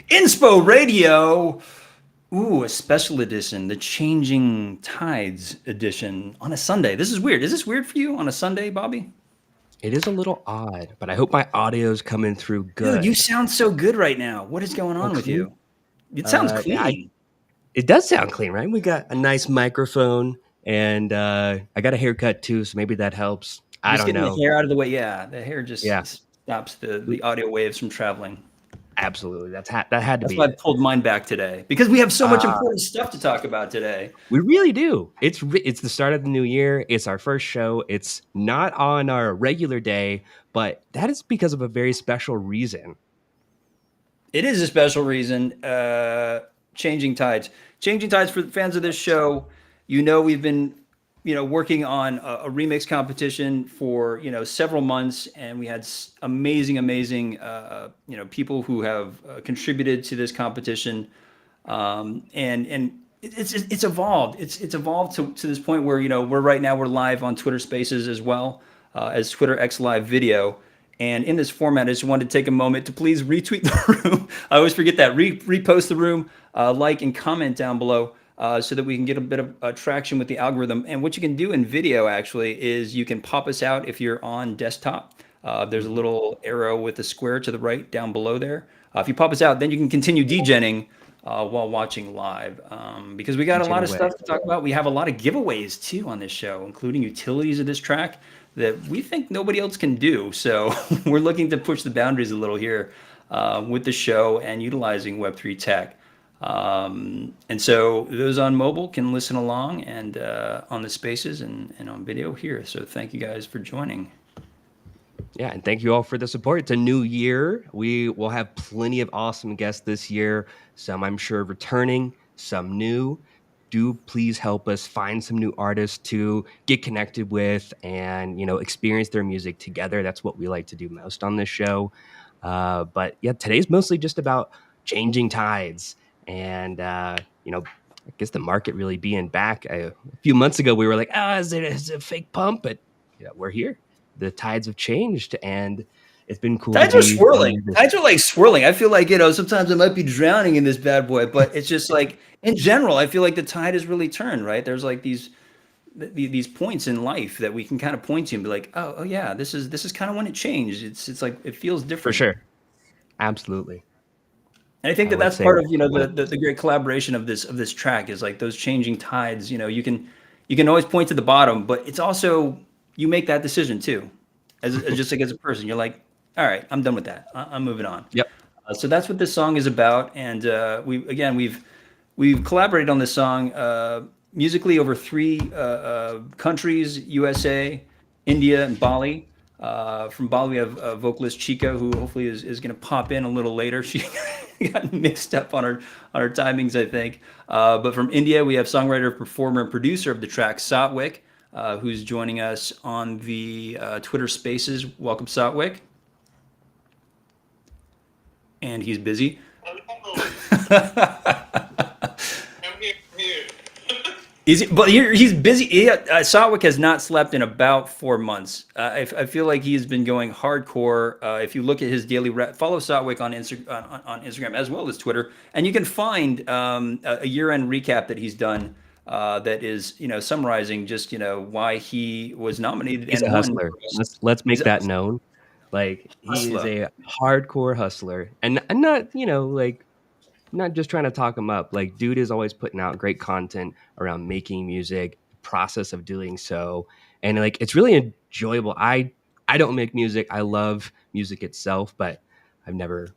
Inspo Radio. Ooh, a special edition, the Changing Tides edition on a Sunday. This is weird. Is this weird for you on a Sunday, Bobby? It is a little odd, but I hope my audio's coming through Dude, you good. sound so good right now. What is going Oh, on with clean? you? It sounds I clean. It does sound clean, right? We got a nice microphone, and I got a haircut too, so maybe that helps. I Just don't getting the know. hair out of the way. Yeah, the hair just Yeah, stops the, we, the audio waves from traveling. absolutely. That had to That's be why I it. pulled mine back today because we have so much Uh, important stuff to talk about today. we really do. It's the start of the new year. It's our first show. It's not on our regular day, but that is because of a very special reason. It is a special reason. Changing tides. Changing tides for the fans of this show. We've been, working on a remix competition for several months, and we had amazing, amazing, people who have contributed to this competition, and it's evolved. It's evolved to this point where we're live on Twitter Spaces as well as Twitter X Live video. And in this format, I just wanted to take a moment to please retweet the room. I always forget that. Repost the room, like and comment down below so that we can get a bit of traction with the algorithm. And what you can do in video actually is you can pop us out if you're on desktop. There's a little arrow with a square to the right down below there. If you pop us out, then you can continue degenning while watching live because we got a Teaching lot of away. stuff to talk about. We have a lot of giveaways too on this show, including utilities of this track that we think nobody else can do. So we're looking to push the boundaries a little here with the show and utilizing Web3 tech. And so those on mobile can listen along and on the spaces and on video here. So thank you guys for joining. Yeah, and thank you all for the support. It's a new year. We will have plenty of awesome guests this year. Some I'm sure returning, some new. Do please help us find some new artists to get connected with and experience their music together. That's what we like to do most on this show. But yeah, today's mostly just about changing tides and I guess the market really being back. A few months ago, we were like, is it a fake pump? But we're here. The tides have changed, and it's been cool to Tides are be on swirling. this. Tides are like swirling. I feel like, sometimes I might be drowning in this bad boy, but it's just like in general, I feel like the tide has really turned, right? There's like these points in life that we can kind of point to and be like, oh yeah, this is kind of when it changed. It's like it feels For different. sure. Absolutely. And I think I that would that's say part of when the great collaboration of this track is like those changing tides. You can always point to the bottom, but it's also you make that decision too, as just like as a person. You're like, all right, I'm done with that. I'm moving on. Yep. So that's what this song is about. And we've collaborated on this song musically over three countries: USA, India, and Bali. From Bali, we have vocalist Chica, who hopefully is going to pop in a little later. She got mixed up on her timings, I think. But from India, we have songwriter, performer, and producer of the track, Satwik, who's joining us on the Twitter Spaces. Welcome, Satwik. And he's busy. Hello. I'm here. I'm here. But he's busy. Satwik has not slept in about 4 months. I feel like he's been going hardcore. If you look at his daily follow Satwik on Instagram as well as Twitter, and you can find a year-end recap that he's done that is summarizing just why he was nominated he's a and won. hustler. Let's He's make a that known. Like he is hustler. a hardcore hustler, and not like not just trying to talk him up. Like dude is always putting out great content around making music, process of doing so, and like it's really enjoyable. I don't make music. I love music itself, but I've never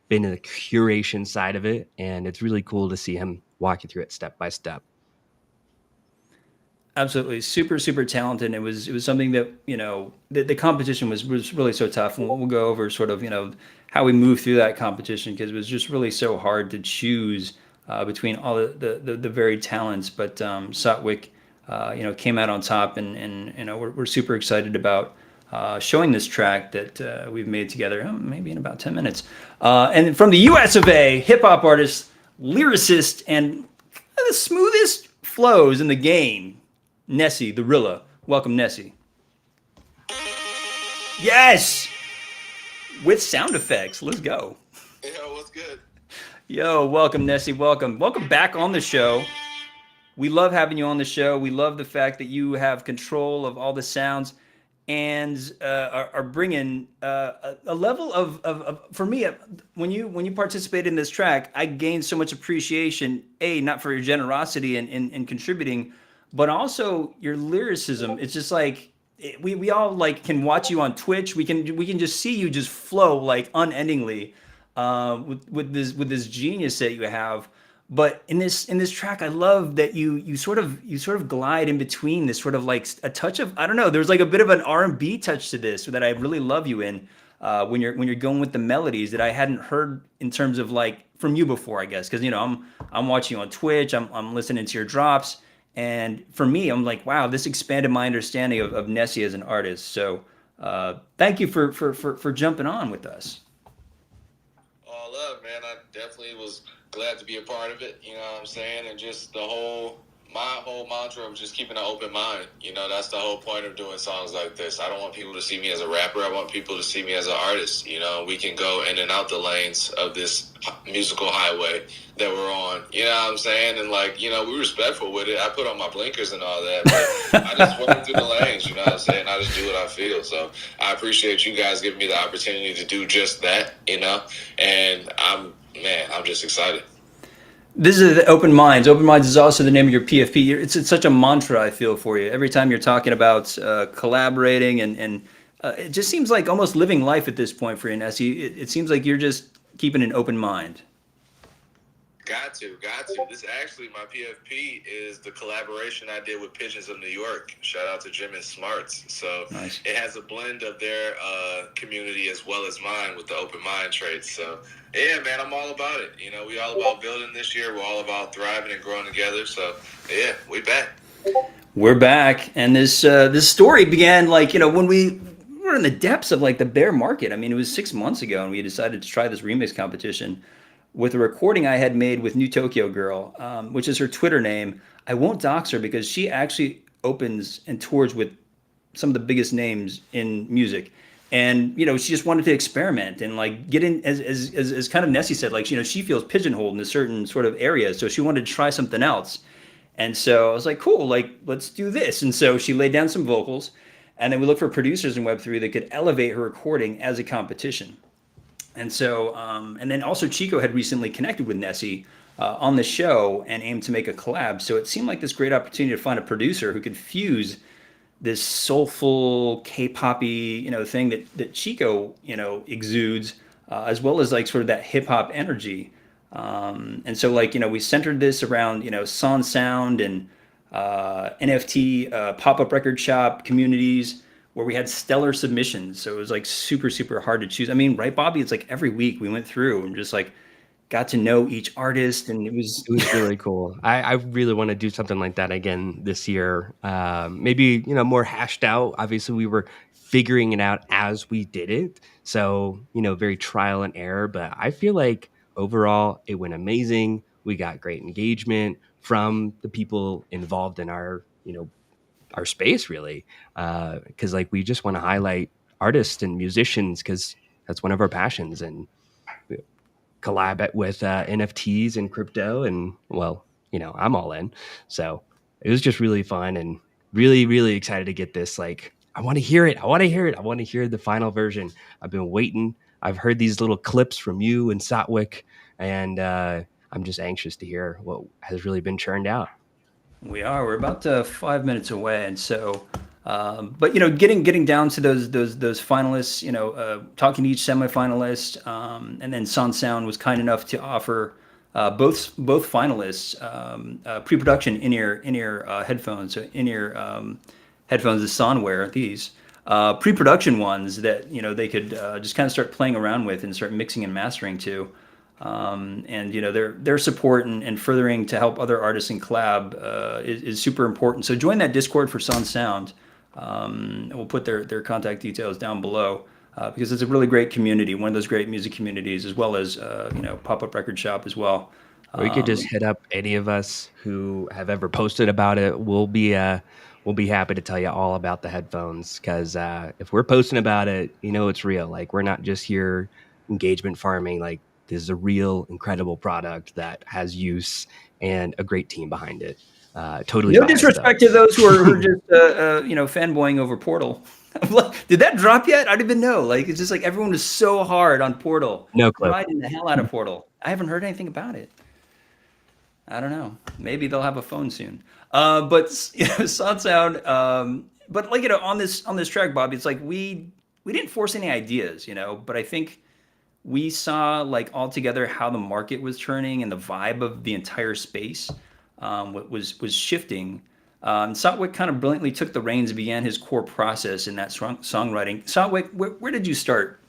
been in the curation side of it, and it's really cool to see him walk you through it step by step. Absolutely, super super talented. It was something that the competition was really so tough, and we'll go over sort of how we moved through that competition because it was just really so hard to choose between all the varied talents. But Satwik, came out on top, and we're super excited about showing this track that we've made together, maybe in about 10 minutes. And from the U.S. of A., hip hop artist, lyricist, and the smoothest flows in the game. Nessie, the Rilla. Welcome, Nessie. Yes! With sound effects. Let's go. Hey, yo, what's good? Yo, welcome, Nessie. Welcome. Welcome back on the show. We love having you on the show. We love the fact that you have control of all the sounds and are bringing a level of for me when you participate in this track, I gained so much appreciation. Not for your generosity and contributing, but also your lyricism. It's just like we all like can watch you on Twitch. We can just see you just flow like unendingly with this genius that you have. But in this track, I love that you sort of glide in between this sort of like a touch of, I don't know. There's like a bit of an R&B touch to this that I really love you in when you're going with the melodies that I hadn't heard in terms of like from you before, I guess, because I'm watching you on Twitch, I'm listening to your drops, and for me, I'm like, wow, this expanded my understanding of Nessie as an artist. So thank you for jumping on with us. All love, man. I definitely was glad to be a part of it. You know what I'm saying? And just my whole mantra of just keeping an open mind. You know, that's the whole point of doing songs like this. I don't want people to see me as a rapper. I want people to see me as an artist. You know, we can go in and out the lanes of this musical highway that we're on. You know what I'm saying? And like, you know, we're respectful with it. I put on my blinkers and all that, but I just work through the lanes. You know what I'm saying? I just do what I feel. So I appreciate you guys giving me the opportunity to do just that. You know, and I'm just excited. This is the Open Minds. Open Minds is also the name of your PFP. It's such a mantra, I feel, for you. Every time you're talking about collaborating and it just seems like almost living life at this point for you, Nessie. It seems like you're just keeping an open mind. Got to. This actually, my PFP is the collaboration I did with Pigeons of New York. Shout out to Jim and Smarts. So Nice. it has a blend of their community as well as mine with the open mind traits. So yeah, man, I'm all about it. You know, we all about building this year. We're all about thriving and growing together. So yeah, we back. We're back, and this story began like when we were in the depths of like the bear market. I mean, it was 6 months ago, and we decided to try this remix competition with a recording I had made with New Tokyo Girl, which is her Twitter name. I won't dox her because she actually opens and tours with some of the biggest names in music. And she just wanted to experiment and like get in as kind of Nessie said, like she feels pigeonholed in a certain sort of area. So she wanted to try something else. And so I was like, cool, like let's do this. And so she laid down some vocals, and then we looked for producers in Web3 that could elevate her recording as a competition. And so, and then also Chico had recently connected with Nessie on the show and aimed to make a collab. So it seemed like this great opportunity to find a producer who could fuse this soulful K-poppy, thing that Chico, exudes, as well as like sort of that hip hop energy. And so like, we centered this around, Son Sound and NFT pop-up record shop communities where we had stellar submissions. So it was like super, super hard to choose. I mean, right, Bobby? It's like every week we went through and just like got to know each artist, and it was really cool. I really want to do something like that again this year. Maybe, more hashed out. Obviously, we were figuring it out as we did it. So, very trial and error. But I feel like overall it went amazing. We got great engagement from the people involved in our space, really. Because like we just want to highlight artists and musicians because that's one of our passions. And collab with NFTs and crypto, and well, I'm all in. So it was just really fun and really, really excited to get this. Like, I want to hear it. I want to hear the final version. I've been waiting. I've heard these little clips from you and Satwick, and I'm just anxious to hear what has really been churned out. we're about 5 minutes away, and so but getting down to those finalists, talking to each semifinalist, and then Sun Sound was kind enough to offer both finalists pre-production in-ear headphones. So in-ear headphones that Son wear, these pre-production ones that they could just kind of start playing around with and start mixing and mastering to. And their support and furthering to help other artists in collab is super important. So join that Discord for Sun Sound. And we'll put their contact details down below because it's a really great community, one of those great music communities, as well as pop-up record shop as well. Or you could just hit up any of us who have ever posted about it. We'll be happy to tell you all about the headphones because if we're posting about it, it's real. Like, we're not just here engagement farming. Like, this is a real incredible product that has use and a great team behind it. Totally No biased, disrespect to those who are just fanboying over Portal. Did that drop yet? I didn't even know. Like, it's just like everyone was so hard on Portal, No clue. riding the hell out of Portal. I haven't heard anything about it. I don't know. Maybe they'll have a phone soon. But Sound. But like on this track, Bobby, it's like we didn't force any ideas, But I think we saw like all together how the market was turning and the vibe of the entire space was shifting. Satwik kind of brilliantly took the reins and began his core process in that songwriting. Satwik, where did you start?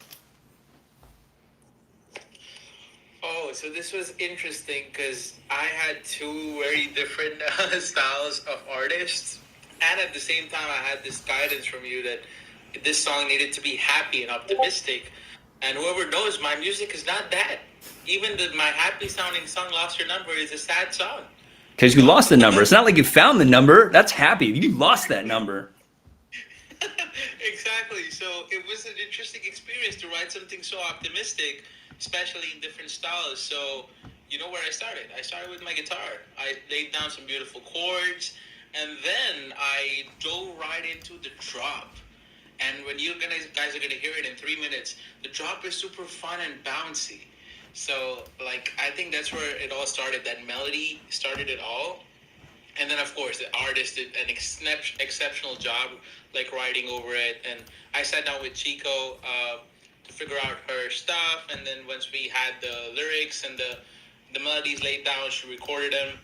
Oh, so this was interesting because I had two very different styles of artists. And at the same time, I had this guidance from you that this song needed to be happy and optimistic. And whoever knows, my music is not that. Even my happy sounding song, Lost Your Number, is a sad song. Because you lost the number. It's not like you found the number. That's happy. You lost that number. Exactly. So it was an interesting experience to write something so optimistic, especially in different styles. So you know where I started? I started with my guitar. I laid down some beautiful chords, and then I dove right into the drop. And when you guys are going to hear it in 3 minutes, the drop is super fun and bouncy. So, like, I think that's where it all started. That melody started it all. And then, of course, the artist did an exceptional job, like, writing over it. And I sat down with Chico to figure out her stuff. And then once we had the lyrics and the melodies laid down, she recorded them.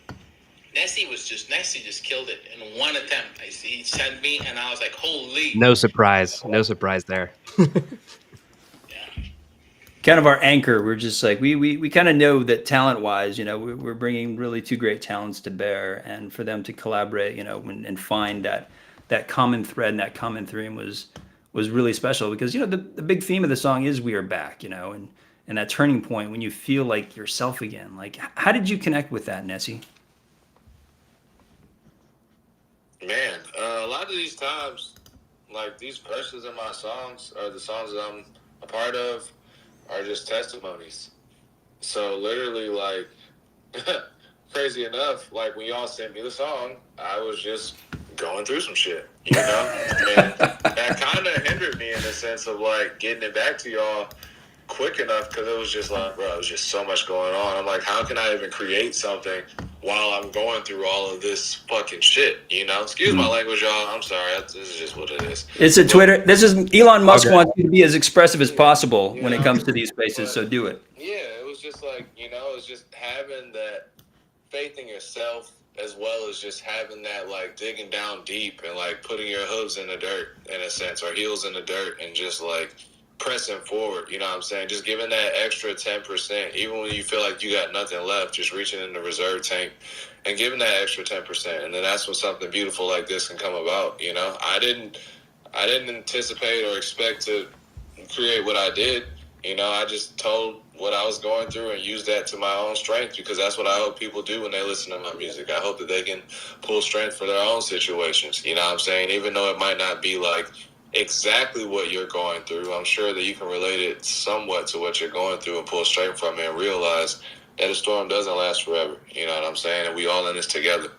Nessie just killed it in one attempt. He sent me, and I was like, holy. No surprise there. Kind of our anchor. We're just like we kind of know that talent wise, we're bringing really two great talents to bear, and for them to collaborate, and find that common thread and that common theme was really special because the big theme of the song is we are back, and that turning point when you feel like yourself again. Like, how did you connect with that, Nessie? Man, a lot of these times, like these verses in my songs or the songs that I'm a part of are just testimonies. So literally, like, crazy enough, like when y'all sent me the song, I was just going through some shit, And that kind of hindered me in the sense of like getting it back to y'all quick enough because it was just like, bro, there's just so much going on. I'm like, how can I even create something while I'm going through all of this fucking shit, Excuse my language, y'all. I'm sorry. This is just what it is. It's a Twitter. This is Elon Musk wants you to be as expressive as possible when it comes to these spaces, so do it. Yeah, it was just like, it's just having that faith in yourself as well as just having that, like, digging down deep and, like, putting your hooves in the dirt, in a sense, or heels in the dirt and just, like, pressing forward, you know what I'm saying? Just giving that extra 10%, even when you feel like you got nothing left, just reaching in the reserve tank and giving that extra 10%. And then that's when something beautiful like this can come about, I didn't anticipate or expect to create what I did. I just told what I was going through and used that to my own strength because that's what I hope people do when they listen to my music. I hope that they can pull strength for their own situations, you know what I'm saying? Even though it might not be like exactly what you're going through, I'm sure that you can relate it somewhat to what you're going through and pull strength from it and realize that a storm doesn't last forever. You know what I'm saying? And we all in this together.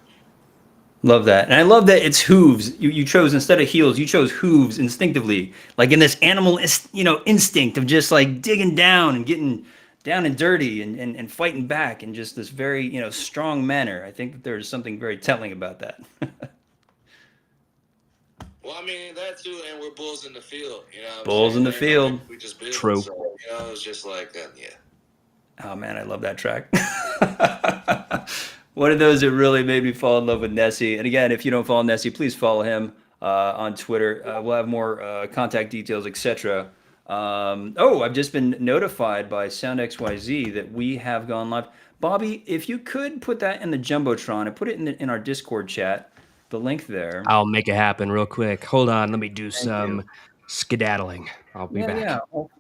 Love that. And I love that it's hooves. You chose, instead of heels, you chose hooves instinctively, like in this animal, instinct of just like digging down and getting down and dirty and fighting back in just this very, strong manner. I think that there's something very telling about that. Well, I mean, that too, and we're bulls in the field, Bulls in the field. We just build. True. So, it's just like that, yeah. Oh man, I love that track. One of those that really made me fall in love with Nessie. And again, if you don't follow Nessie, please follow him on Twitter. We'll have more contact details, etc. I've just been notified by Sound XYZ that we have gone live. Bobby, if you could put that in the Jumbotron and put it in our Discord chat, the link there. I'll make it happen real quick. Hold on, let me do some skedaddling. I'll be back. Yeah,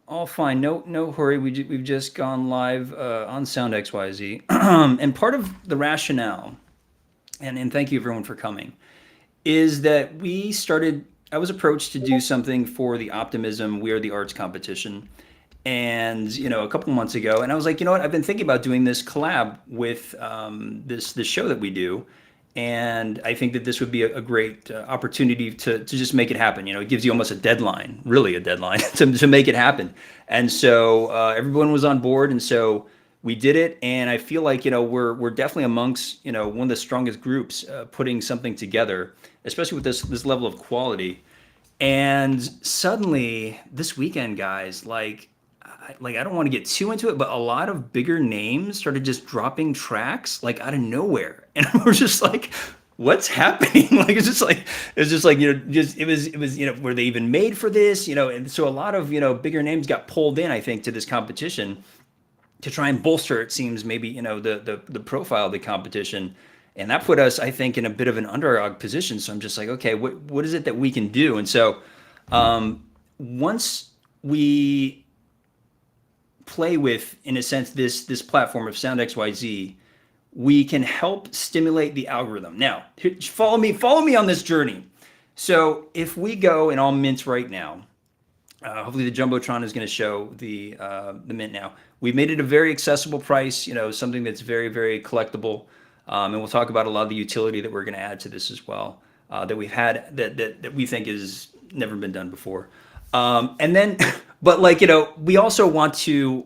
all fine. No hurry. We've just gone live on Sound XYZ. And part of the rationale, and thank you everyone for coming, is that I was approached to do something for the Optimism We Are the Arts competition. and a couple months ago, and I was like, you know what, I've been thinking about doing this collab with this show that we do, and I think that this would be a great opportunity to just make it happen. It gives you almost a deadline, really a deadline, to make it happen. And so everyone was on board, and so we did it. And I feel like we're definitely amongst one of the strongest groups putting something together, especially with this level of quality. And suddenly this weekend, guys, like I don't want to get too into it, but a lot of bigger names started just dropping tracks like out of nowhere, and we're just like, "What's happening?" Like it's just like just it was were they even made for this? And so a lot of bigger names got pulled in, I think, to this competition to try and bolster, it seems, maybe the profile of the competition, and that put us, I think, in a bit of an underdog position. So I'm just like, okay, what is it that we can do? And so once we play with, in a sense, this platform of Sound XYZ, we can help stimulate the algorithm. Now, follow me on this journey. So if we go and I'll mint right now, hopefully the Jumbotron is going to show the mint now. We've made it a very accessible price, something that's very, very collectible. And we'll talk about a lot of the utility that we're going to add to this as well, that we've had that we think is never been done before. And then, but we also want to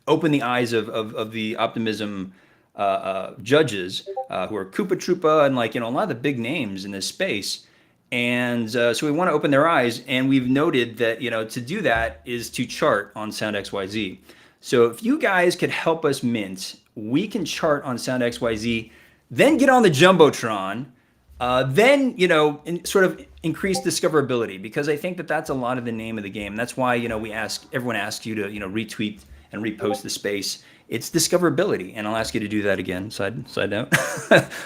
open the eyes of the Optimism judges who are Koopa Troopa and a lot of the big names in this space. And so we want to open their eyes, and we've noted that to do that is to chart on Sound XYZ. So if you guys could help us mint, we can chart on Sound XYZ, then get on the Jumbotron, then sort of increase discoverability, because I think that that's a lot of the name of the game. That's why everyone asks you to retweet and repost the space. It's discoverability, and I'll ask you to do that again. Side note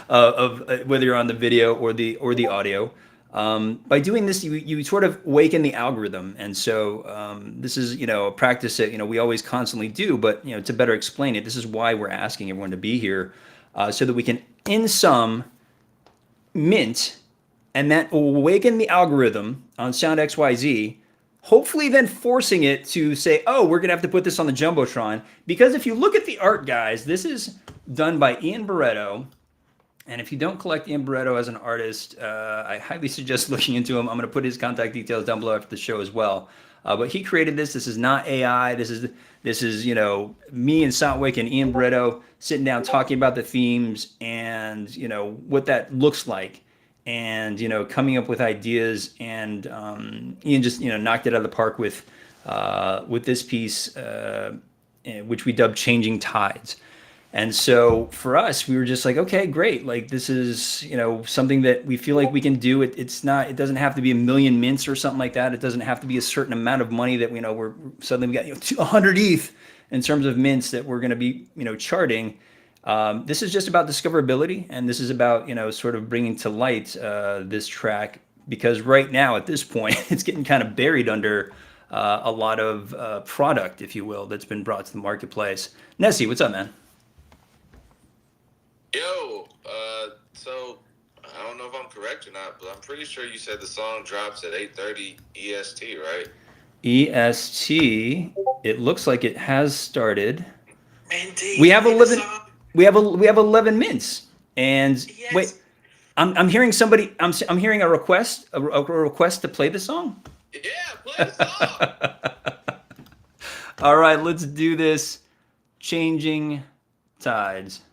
of whether you're on the video or the audio. By doing this, you sort of awaken the algorithm, and so this is a practice that we always constantly do. But to better explain it, this is why we're asking everyone to be here, so that we can, in sum, mint, and that will awaken the algorithm on Sound XYZ. Hopefully, then forcing it to say, "Oh, we're gonna have to put this on the Jumbotron," because if you look at the art, guys, this is done by Ian Barretto. And if you don't collect Ian Barretto as an artist, I highly suggest looking into him. I'm going to put his contact details down below after the show as well. But he created this. This is not AI. This is me and Satwick and Ian Barretto sitting down talking about the themes and what that looks like, and coming up with ideas. And Ian just knocked it out of the park with this piece, which we dubbed "Changing Tides." And so for us, we were just like, okay, great. Like this is, something that we feel like we can do. It doesn't have to be 1 million mints or something like that. It doesn't have to be a certain amount of money that, we're suddenly we got 100 ETH in terms of mints that we're going to be, charting. This is just about discoverability. And this is about, sort of bringing to light this track, because right now at this point, it's getting kind of buried under a lot of product, if you will, that's been brought to the marketplace. Nessie, what's up, man? Yo, so I don't know if I'm correct or not, but I'm pretty sure you said the song drops at 8:30 EST, right? EST. It looks like it has started. Minty, We have 11. We have 11 mints. And yes. Wait, I'm hearing somebody. I'm hearing a request. A request to play the song. Yeah, play the song. All right, let's do this. Changing Tides.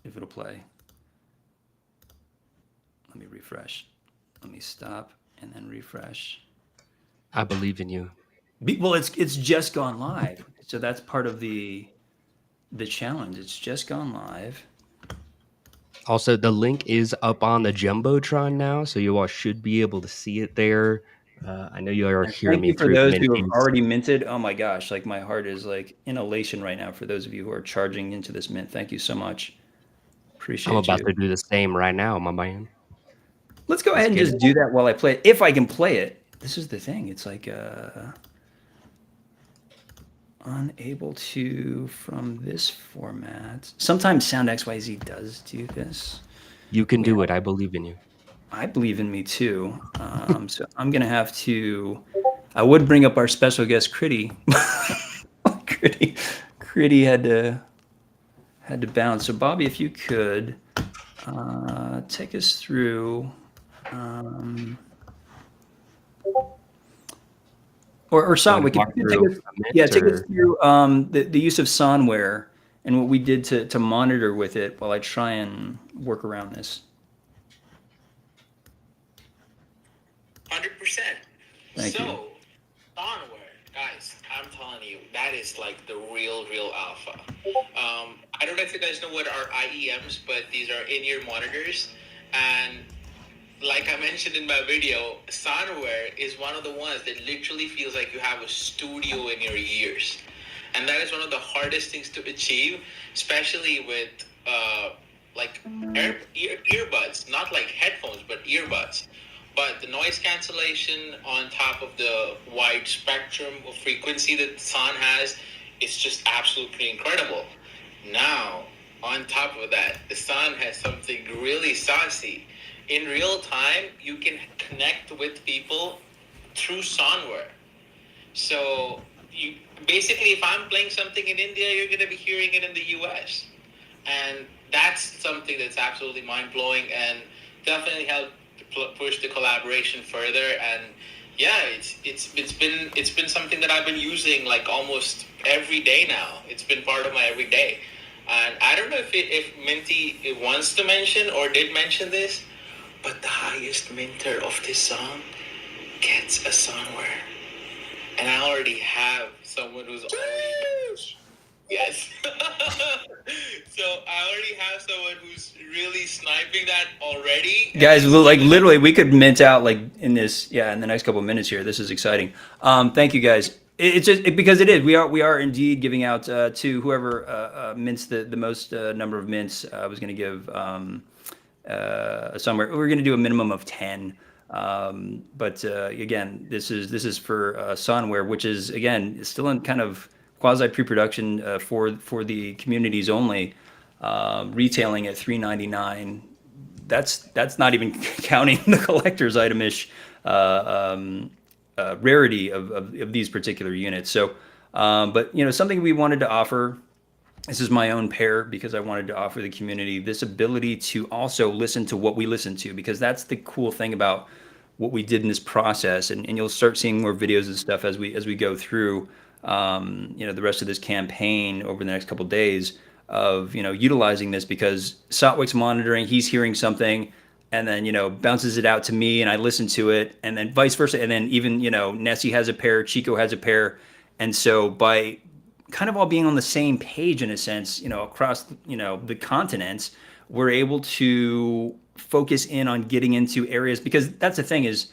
If it'll play. Let me refresh. Let me stop and then refresh. I believe in you. Well, it's just gone live, so that's part of the challenge. It's just gone live. Also, the link is up on the Jumbotron now, so you all should be able to see it there. I know you are hearing me Thank you for those who have already minted. Oh my gosh, like my heart is like in elation right now for those of you who are charging into this mint. Thank you so much. Appreciate I'm about you. to do the same right now, my man. Let's go ahead and just do that while I play it. If I can play it. This is the thing. It's like unable to from this format. Sometimes Sound XYZ does do this. You can do it. I believe in you. I believe in me too. So I'm gonna have to. I would bring up our special guest, Critty. Critty had to bounce. So Bobby, if you could take us through, or You want to Satwik, if walk you could through take us, a yeah, mint take us or through the use of Sonware and what we did to monitor with it while I try and work around this. 100%. Thank you. So, onward, guys, I'm telling you, that is like the real alpha. I don't know if you guys know what are IEMs, but these are in-ear monitors. And like I mentioned in my video, Soundware is one of the ones that literally feels like you have a studio in your ears. And that is one of the hardest things to achieve, especially with like earbuds, not like headphones, but earbuds. But the noise cancellation on top of the wide spectrum of frequency that sound has, it's just absolutely incredible. Now, on top of that, the sound has something really saucy. In real time, you can connect with people through soundware. So you basically, if I'm playing something in India, you're going to be hearing it in the US, and that's something that's absolutely mind blowing and definitely helped push the collaboration further. And yeah, it's been something that I've been using like almost every day now. It's been part of my everyday. And I don't know if Minty wants to mention or did mention this, but the highest minter of this song gets a sonware. And I already have someone who's already... Yes. So I already have someone who's really sniping that already. Guys, like literally, we could mint out like in this, yeah, in the next couple of minutes here. This is exciting. Thank you, guys. It's just because it is. We are indeed giving out to whoever mints the most number of mints. I was going to give somewhere. We're going to do a minimum of 10. But again, this is for Sonware, which is again still in kind of quasi pre-production for the communities only, retailing at $3.99. That's not even counting the collector's itemish rarity of these particular units. So, but something we wanted to offer. This is my own pair because I wanted to offer the community this ability to also listen to what we listen to, because that's the cool thing about what we did in this process. And you'll start seeing more videos and stuff as we go through the rest of this campaign over the next couple of days of utilizing this, because Satwik's monitoring, he's hearing something, and then bounces it out to me and I listen to it, and then vice versa, and then even Nessie has a pair, Chico has a pair, and so by kind of all being on the same page in a sense, across the continents, we're able to focus in on getting into areas, because that's the thing is,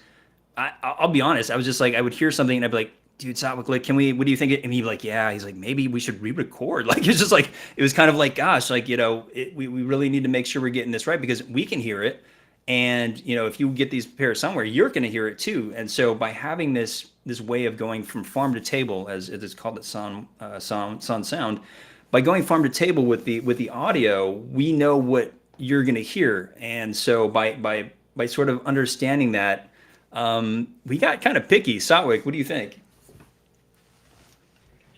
I'll be honest, I was just like, I would hear something and I'd be like, dude, Satwik, like, what do you think? And he'd be like, yeah, he's like, maybe we should re-record. Like, it's just like, it was kind of like, gosh, like, we really need to make sure we're getting this right, because we can hear it. And, if you get these pairs somewhere, you're going to hear it too. And so by having this way of going from farm to table, as it is called at sound, by going farm to table with the audio, we know what you're going to hear. And so by sort of understanding that, we got kind of picky. Satwik, what do you think?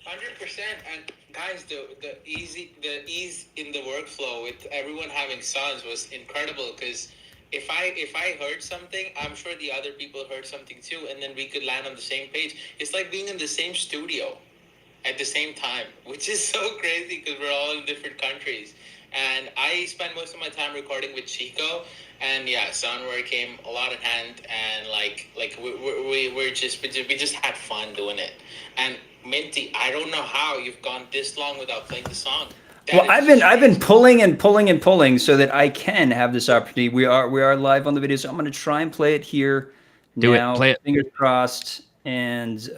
100%. And guys, the ease in the workflow with everyone having sons was incredible, because if I heard something, I'm sure the other people heard something too, and then we could land on the same page. It's like being in the same studio at the same time, which is so crazy because we're all in different countries. And I spend most of my time recording with Chico, and yeah, Soundware came a lot in hand, and like we just had fun doing it. And Minty, I don't know how you've gone this long without playing the song. Well, I've been pulling and pulling and pulling so that I can have this opportunity. We are live on the video, so I'm going to try and play it here Do it. now. Play it. Fingers crossed, and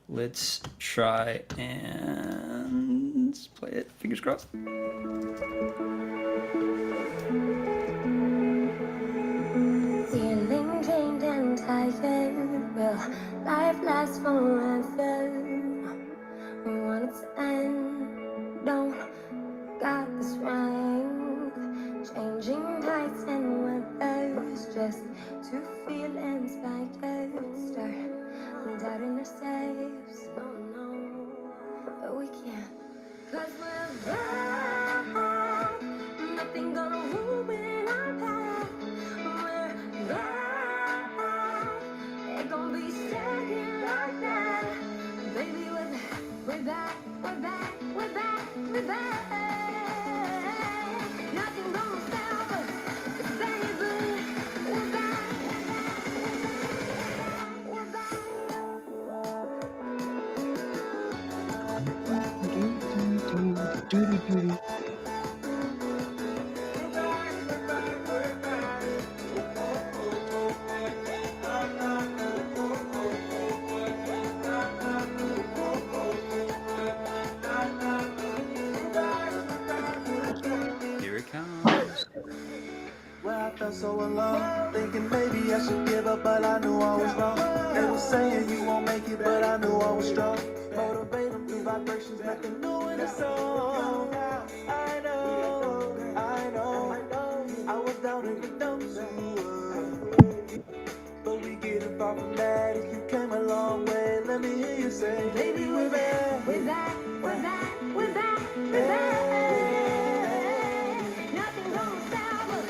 let's try and play it. Fingers crossed. Feeling chained and tired. Will life last forever? We want it to end. Don't got the strength. Changing tides and weather. back, we're back, we're back, we're back. Nothing gonna stop us, baby. We're back, we're back. Here it comes. Well, I felt so alone, thinking maybe I should give up, but I knew I was wrong. They were saying you won't make it, but I knew I was strong. Motivate them through vibrations, make them new in a song. I know, I was down in the dumps, but we getting far from that. If you came a long way, let me hear you say, baby, we're back. We're back, we're back, we're back, we're back. Nothing gonna stop us,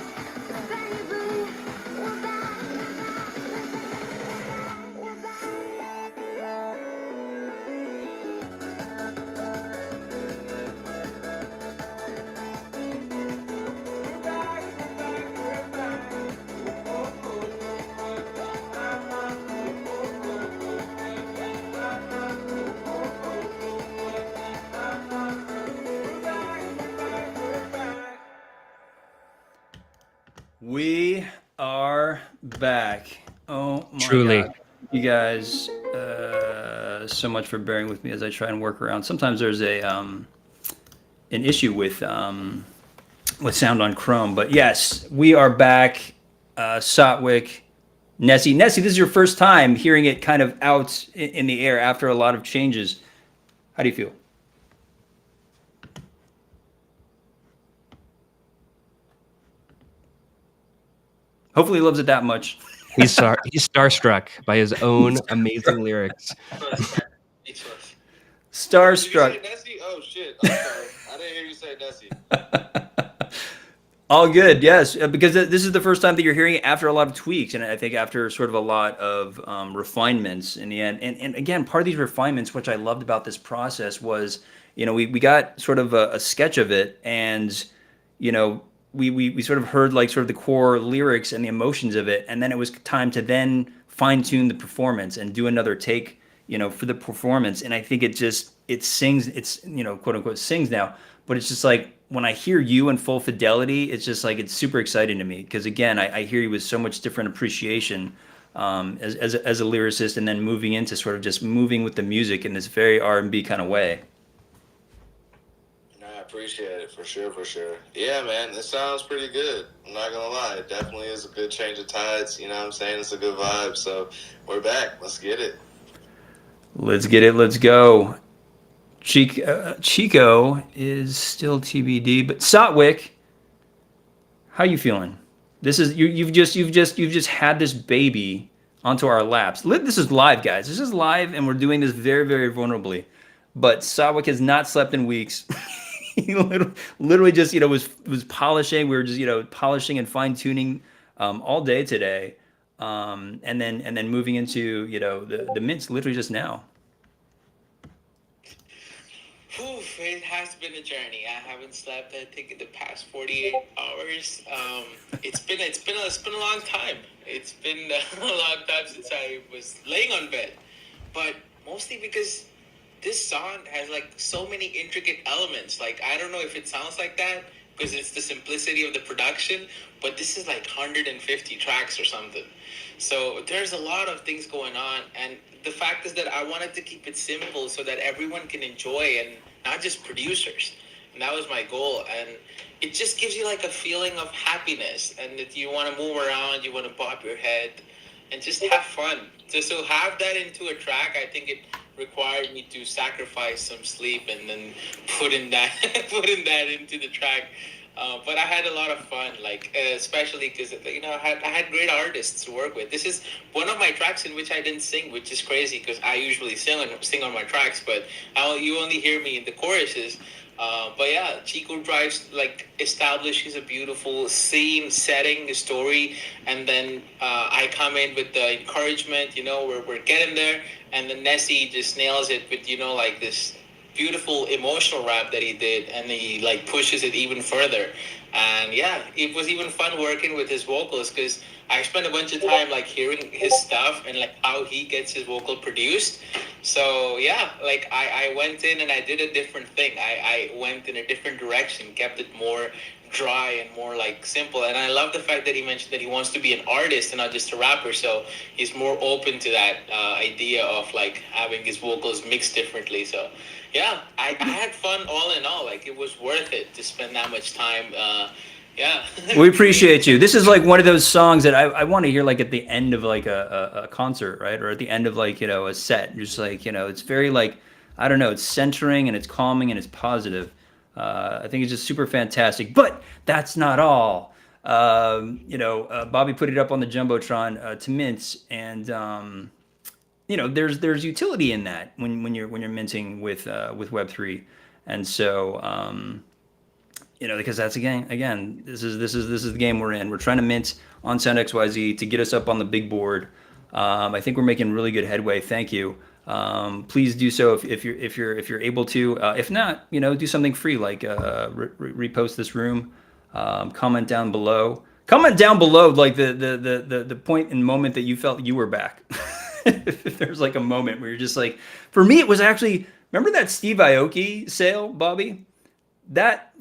baby. We're back, we're back. We are back. Oh my Truly. God. You guys, so much for bearing with me as I try and work around. Sometimes there's an issue with sound on Chrome, but yes, we are back. Sotwick, Nessie, this is your first time hearing it kind of out in the air after a lot of changes. How do you feel? Hopefully, he loves it that much. He's starstruck by his own amazing lyrics. Starstruck. Did you say Nessie? Oh shit! I'm sorry. I didn't hear you say Nessie. All good, yes, because this is the first time that you're hearing it after a lot of tweaks, and I think after sort of a lot of refinements in the end. And again, part of these refinements, which I loved about this process, was, we got sort of a sketch of it, and we sort of heard like sort of the core lyrics and the emotions of it, and then it was time to then fine tune the performance and do another take, for the performance. And I think it sings, it's quote unquote sings now, but it's just like when I hear you in full fidelity, it's just like it's super exciting to me because again, I hear you with so much different appreciation as a lyricist, and then moving into sort of just moving with the music in this very R&B kind of way. I appreciate it for sure. Yeah, man, it sounds pretty good. I'm not gonna lie, it definitely is a good change of tides. You know what I'm saying? It's a good vibe. So we're back. Let's get it. Let's get it. Let's go. Chico is still TBD, but Sotwick, how you feeling? This is you've just had this baby onto our laps. This is live, guys. This is live, and we're doing this very, very vulnerably. But Sotwick has not slept in weeks. He literally just was polishing. We were just polishing and fine tuning all day today, and then moving into the mints literally just now. Oof, it has been a journey. I haven't slept, I think, in the past 48 hours. It's been a long time. It's been a long time since I was laying on bed, but mostly because this song has like so many intricate elements. Like, I don't know if it sounds like that because it's the simplicity of the production, but this is like 150 tracks or something. So there's a lot of things going on, and the fact is that I wanted to keep it simple so that everyone can enjoy, and not just producers. And that was my goal. And it just gives you like a feeling of happiness, and that you want to move around, you want to bob your head, and just have fun. So have that into a track, I think it required me to sacrifice some sleep and then put in that into the track. But I had a lot of fun, like especially because I had great artists to work with. This is one of my tracks in which I didn't sing, which is crazy because I usually sing on my tracks, but you only hear me in the choruses. But yeah, Chico drives establishes a beautiful scene, setting, the story, and then I come in with the encouragement. We're getting there, and then Nessie just nails it with this beautiful emotional rap that he did, and he like pushes it even further. And yeah, it was even fun working with his vocals because I spent a bunch of time like hearing his stuff and like how he gets his vocal produced. So yeah, like I went in and I did a different thing. I went in a different direction, kept it more dry and more like simple. And I love the fact that he mentioned that he wants to be an artist and not just a rapper. So he's more open to that idea of like having his vocals mixed differently. So yeah, I had fun all in all. Like it was worth it to spend that much time. Yeah. We appreciate you. This is like one of those songs that I want to hear like at the end of like a concert, right? Or at the end of like, you know, a set. Just like, you know, it's very like, I don't know, it's centering and it's calming and it's positive. I think it's just super fantastic. But that's not all. You know, Bobby put it up on the Jumbotron to mince, and you know, there's utility in that when you're minting with Web3, and so you know, because that's again, this is the game we're in. We're trying to mint on Sound XYZ to get us up on the big board. I think we're making really good headway. Thank you. Please do so if you're able to. If not, you know, do something free like repost this room. Comment down below. Comment down below like the point and moment that you felt you were back. If there's like a moment where you're just like, for me, it was actually, remember that Steve Aoki sale, Bobby? That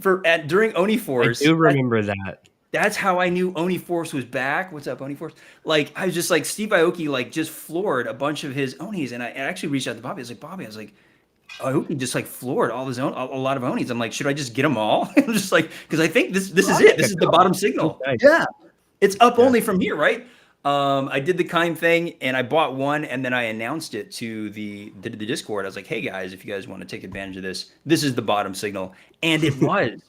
during Oni Force. I do remember that. That's how I knew Oni Force was back. What's up, Oni Force? Like, I was just like, Steve Aoki like just floored a bunch of his Onis, and I actually reached out to Bobby. I was like, Bobby, Aoki just like floored all his own, a lot of Onis. I'm like, should I just get them all? I'm just like, because I think this is it. This is the bottom signal. Nice. Yeah, it's up only from here, right? I did the kind thing, and I bought one, and then I announced it to the Discord. I was like, hey guys, if you guys want to take advantage of this is the bottom signal, and it was.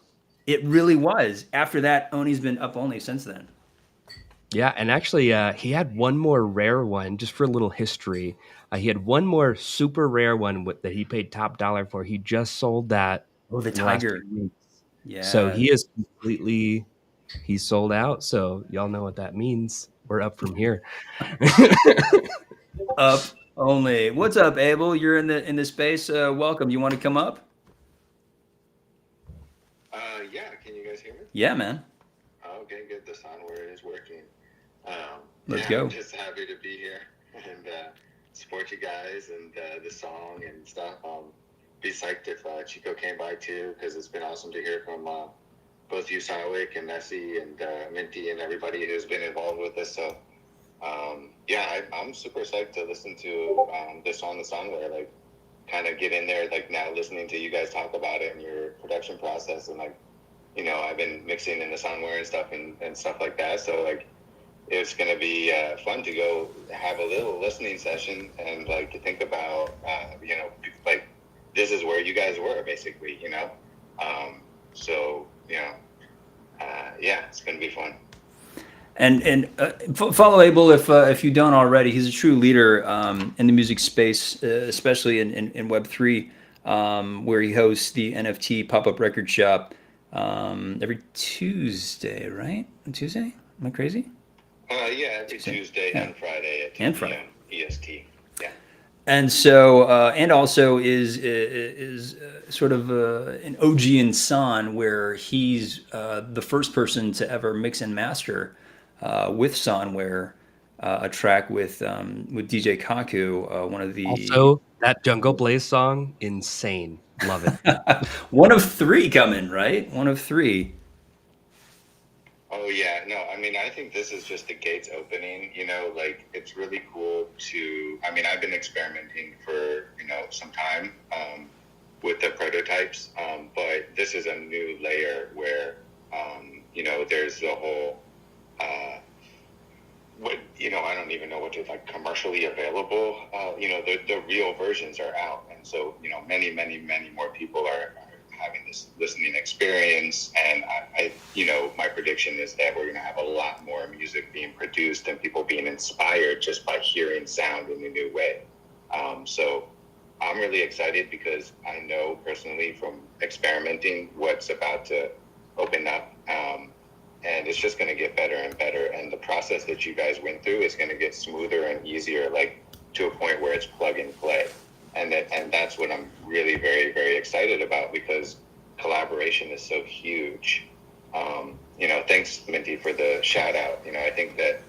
It really was. After that, Oni's been up only since then. Yeah, and actually, he had one more rare one, just for a little history. He had one more super rare one that he paid top dollar for. He just sold that. Oh, the in last Tiger. 2 weeks. Yeah. So he's sold out. So y'all know what that means. We're up from here. Up only. What's up, Abel? You're in the space. Welcome. You want to come up? Yeah, can you guys hear me? Yeah, man. Okay, good. The soundware is working. Let's go. I'm just happy to be here and support you guys and the song and stuff. Be psyched if Chico came by too, because it's been awesome to hear from both you, Sarwick, and Nessie, and Minty, and everybody who's been involved with this. So, yeah, I'm super psyched to listen to this on the soundware. Like, kind of get in there, like now listening to you guys talk about it and your production process, and like, you know, I've been mixing in the soundware and stuff and stuff like that. So like, it's gonna be fun to go have a little listening session and like think about, you know, like this is where you guys were basically, you know. So you know, yeah, it's gonna be fun. And follow Abel if you don't already. He's a true leader in the music space, especially in Web3, where he hosts the NFT pop-up record shop every Tuesday, right? On Tuesday? Am I crazy? Yeah, every Tuesday and Friday at 10 p.m. EST. Yeah. And so, and also is sort of an OG in San, where he's the first person to ever mix and master with Sonware, a track with DJ Kaku, one of the Also, that Jungle Blaze song, insane. Love it. one of three coming, right? One of three. Oh yeah, no, I mean, I think this is just the gates opening, you know, like it's really cool to, I mean, I've been experimenting for, you know, some time with the prototypes, but this is a new layer where, you know, there's the whole, what, you know, I don't even know what to, like, commercially available, you know, the real versions are out. And so, you know, many more people are having this listening experience. And I, you know, my prediction is that we're going to have a lot more music being produced and people being inspired just by hearing sound in a new way. So I'm really excited because I know personally from experimenting what's about to open up. And it's just going to get better and better. And the process that you guys went through is going to get smoother and easier, like to a point where it's plug and play. and that's what I'm really very, very excited about, because collaboration is so huge. Thanks, Minty, for the shout out. I think that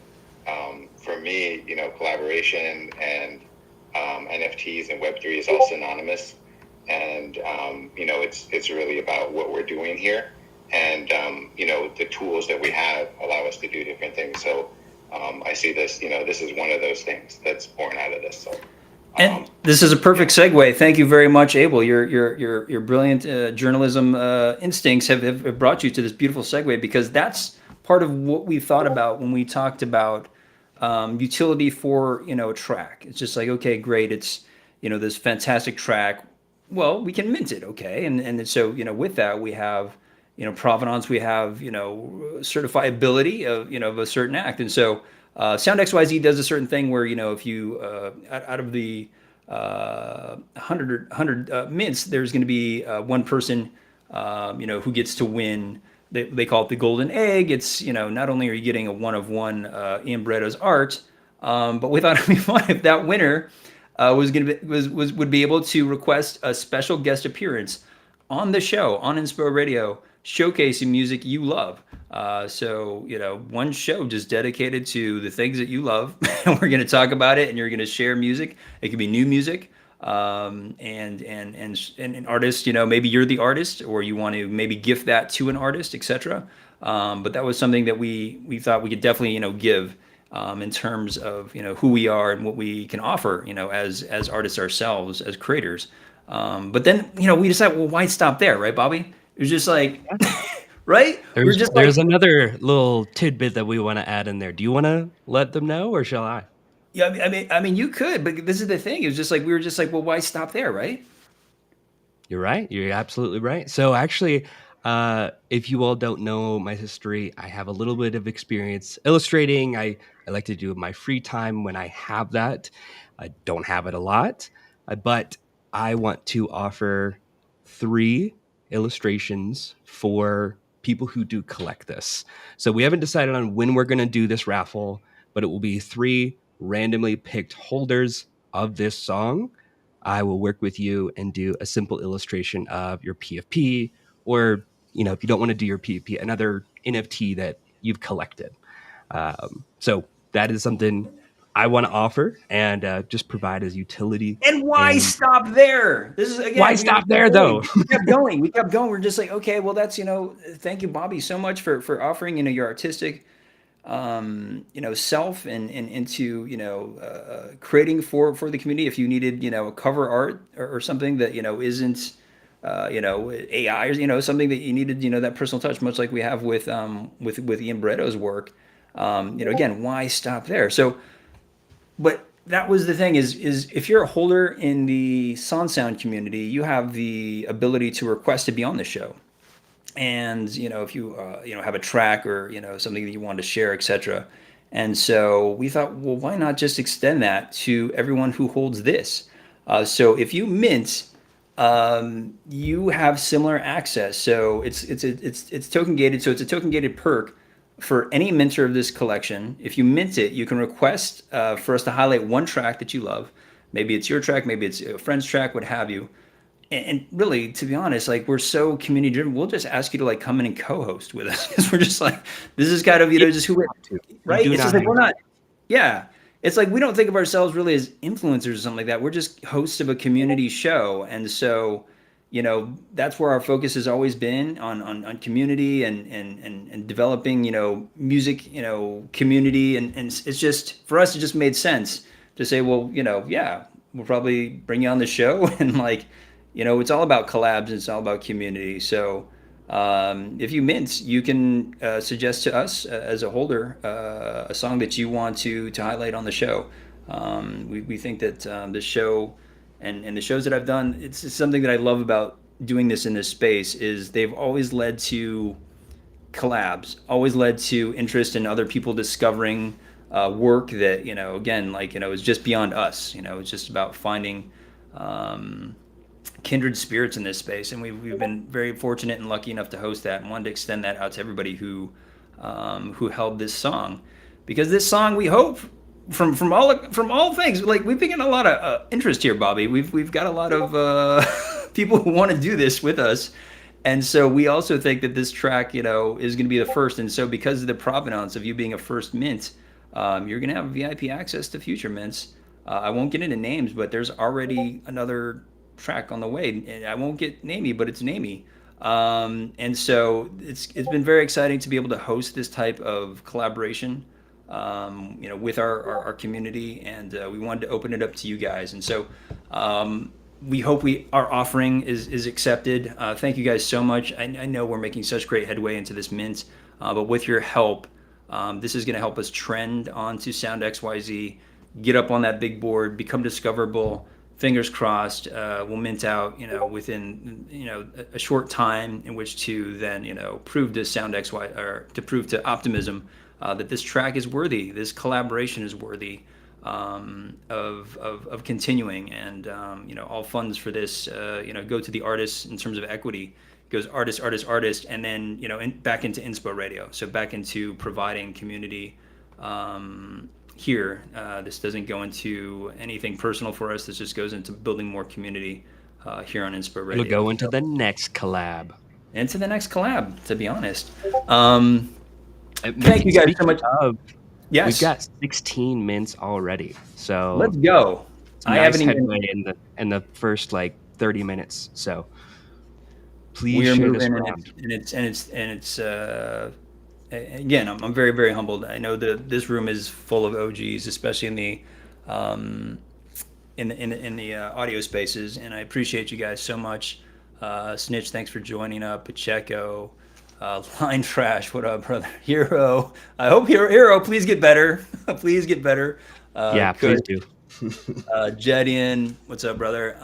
for me, collaboration and NFTs and Web3 is all synonymous. And, it's really about what we're doing here. And, the tools that we have allow us to do different things. So I see this, this is one of those things that's born out of this. So. And this is a perfect segue. Thank you very much, Abel. Your brilliant journalism instincts have brought you to this beautiful segue, because that's part of what we thought about when we talked about utility for a track. It's just like, okay, great, it's this fantastic track. Well, we can mint it, okay, and so with that we have provenance, we have certifiability of a certain act, and so. Sound XYZ does a certain thing where if you out of the 100 mints, there's going to be one person who gets to win. They call it the golden egg. It's not only are you getting a one of one Ian art, but we thought it'd be fun if that winner would be able to request a special guest appearance on the show on Inspo+Radio, showcasing music you love. So one show just dedicated to the things that you love. We're going to talk about it, and you're going to share music. It could be new music, and an artist. Maybe you're the artist, or you want to maybe gift that to an artist, etc. But that was something that we thought we could definitely give in terms of who we are and what we can offer as artists ourselves, as creators. But then we decided, well, why stop there, right, Bobby? It was just like. Right? There's another little tidbit that we want to add in there. Do you want to let them know, or shall I? Yeah, I mean, you could, but this is the thing. It was just like we were just like, well, why stop there, right? You're right. You're absolutely right. So actually, if you all don't know my history, I have a little bit of experience illustrating. I like to do it in my free time when I have that. I don't have it a lot, but I want to offer 3 illustrations for people who do collect this. So we haven't decided on when we're going to do this raffle, but it will be 3 randomly picked holders of this song. I will work with you and do a simple illustration of your PFP, or if you don't want to do your PFP, another NFT that you've collected. So that is something I want to offer and just provide as utility. And why stop there? This is again. Why stop there though? We kept going. We're just like, okay, well, that's thank you, Bobby, so much for offering your artistic, self and into creating for the community. If you needed a cover art or something that isn't AI or something that you needed that personal touch, much like we have with Ian Barretto's work. Again, why stop there? So. But that was the thing is if you're a holder in the Sound community, you have the ability to request to be on the show. And, if you, have a track or, something that you want to share, etc. And so we thought, well, why not just extend that to everyone who holds this? So if you mint, you have similar access. So it's token gated. So it's a token gated perk for any minter of this collection. If you mint it, you can request for us to highlight one track that you love. Maybe it's your track, maybe it's a friend's track, what have you. And really, to be honest, like, we're so community driven, we'll just ask you to come in and co-host with us, because we're just like, this is kind of just who we're, right? It's just like we're not, yeah. It's like we don't think of ourselves really as influencers or something like that. We're just hosts of a community show, and so that's where our focus has always been on community and developing music community, and it's just, for us, it just made sense to say, well, yeah, we'll probably bring you on the show, and it's all about collabs and it's all about community. So if you mint, you can suggest to us as a holder a song that you want to highlight on the show. We think that this show and the shows that I've done, it's something that I love about doing this in this space, is they've always led to collabs, always led to interest in other people discovering work that, again, is just beyond us. It's just about finding kindred spirits in this space, and we've been very fortunate and lucky enough to host that, and wanted to extend that out to everybody who held this song, because this song, we hope, from all things, like we've been getting a lot of interest here, Bobby. We've got a lot of people who want to do this with us, and so we also think that this track, is going to be the first. And so because of the provenance of you being a first mint, you're going to have VIP access to future mints. I won't get into names, but there's already another track on the way. And I won't get namey, but it's namey. And so it's been very exciting to be able to host this type of collaboration, with our community, and we wanted to open it up to you guys. And so we hope our offering is accepted. Thank you guys so much. I know we're making such great headway into this mint, but with your help, this is going to help us trend onto Sound XYZ, get up on that big board, become discoverable. Fingers crossed, we'll mint out, within, a short time in which to then, prove to Sound XY, or to prove to Optimism that this track is worthy, this collaboration is worthy of continuing, and all funds for this, go to the artists in terms of equity. It goes artist, and then back into Inspo+Radio, so back into providing community. Here, this doesn't go into anything personal for us. This just goes into building more community here on Inspo+Radio. We'll go into the next collab. Into the next collab, to be honest. Thank you guys so much. Yes, we've got 16 mints already. So let's go. I nice haven't headway even in the first 30 minutes. So please we are share this moving, around. and it's again, I'm very, very humbled. I know that this room is full of OGs, especially in the audio spaces, and I appreciate you guys so much. Snitch, thanks for joining up. Pacheco, Line Trash, what up, brother? Hero, I hope Hero, please get better. Please get better. Yeah, please do. Jedian, what's up, brother?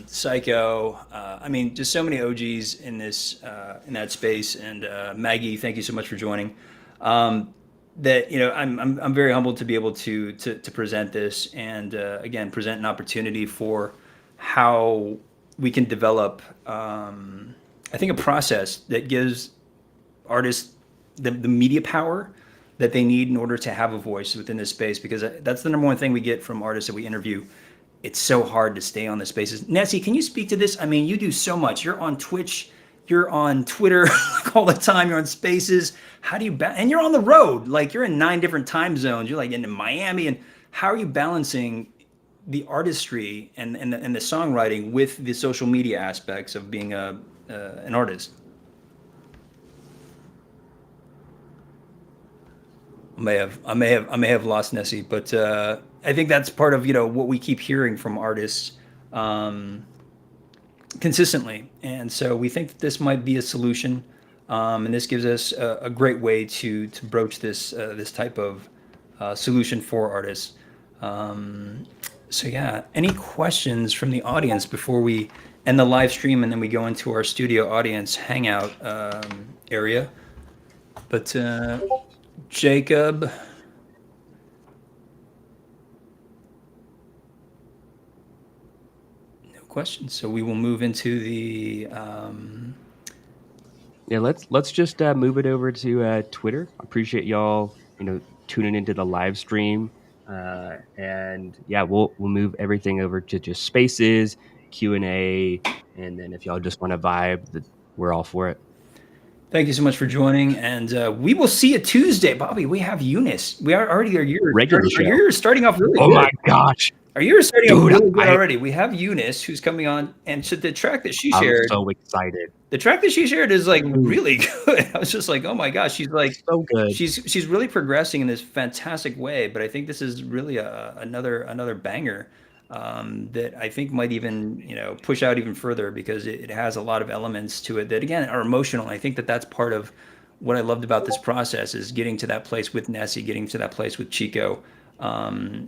Psycho. I mean, just so many OGs in this in that space. And Maggie, thank you so much for joining. I'm very humbled to be able to present this, and again, present an opportunity for how we can develop. I think a process that gives artists the media power that they need in order to have a voice within this space, because that's the number one thing we get from artists that we interview. It's so hard to stay on the spaces. Nessie, can you speak to this? I mean, you do so much. You're on Twitch, you're on Twitter all the time, you're on spaces. How do you and you're on the road, like you're in 9 different time zones. You're like in Miami, and how are you balancing the artistry and the songwriting with the social media aspects of being an artist? I may have lost Nessie, but I think that's part of what we keep hearing from artists consistently, and so we think that this might be a solution, and this gives us a great way to broach this type of solution for artists. So yeah, any questions from the audience before we end the live stream and then we go into our studio audience hangout area? But Jacob, no questions. So we will move into the. Yeah, let's just move it over to Twitter. Appreciate y'all, tuning into the live stream, and yeah, we'll move everything over to just spaces, Q&A, and then if y'all just want to vibe, we're all for it. Thank you so much for joining, and we will see you Tuesday, Bobby. We have Eunice. We are already our year. Regular show. Our year is starting off really Oh good. my gosh! Our year is starting off Dude, really good already. We have Eunice who's coming on, and so the track that she shared. I'm so excited. The track that she shared is like really good. I was just like, oh my gosh, she's like So good. She's really progressing in this fantastic way. But I think this is really another banger that I think might even push out even further, because it has a lot of elements to it that again are emotional. I think that that's part of what I loved about this process, is getting to that place with Nessie, getting to that place with Chico,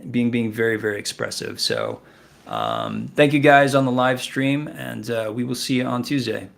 being very, very expressive. So thank you guys on the live stream, and we will see you on Tuesday.